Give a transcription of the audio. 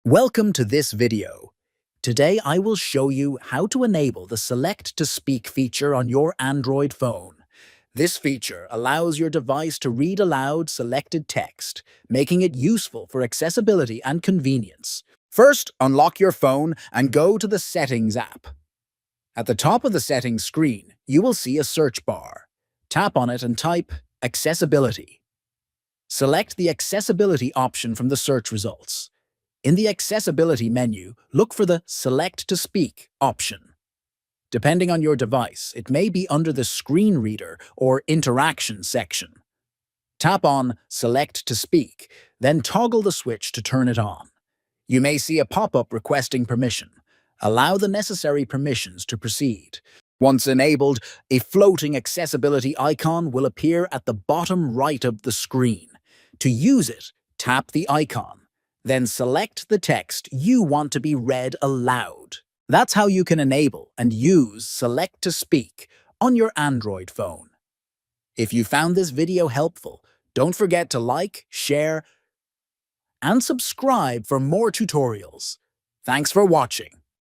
Welcome to this video. Today I will show you how to enable the Select to Speak feature on your Android phone. This feature allows your device to read aloud selected text, making it useful for accessibility and convenience. First, unlock your phone and go to the Settings app. At the top of the Settings screen, you will see a search bar. Tap on it and type Accessibility. Select the Accessibility option from the search results. In the Accessibility menu, look for the Select to Speak option. Depending on your device, it may be under the Screen Reader or Interaction section. Tap on Select to Speak, then toggle the switch to turn it on. You may see a pop-up requesting permission. Allow the necessary permissions to proceed. Once enabled, a floating accessibility icon will appear at the bottom right of the screen. To use it, tap the icon. Then select the text you want to be read aloud. That's how you can enable and use Select to Speak on your Android phone. If you found this video helpful, don't forget to like, share, and subscribe for more tutorials. Thanks for watching.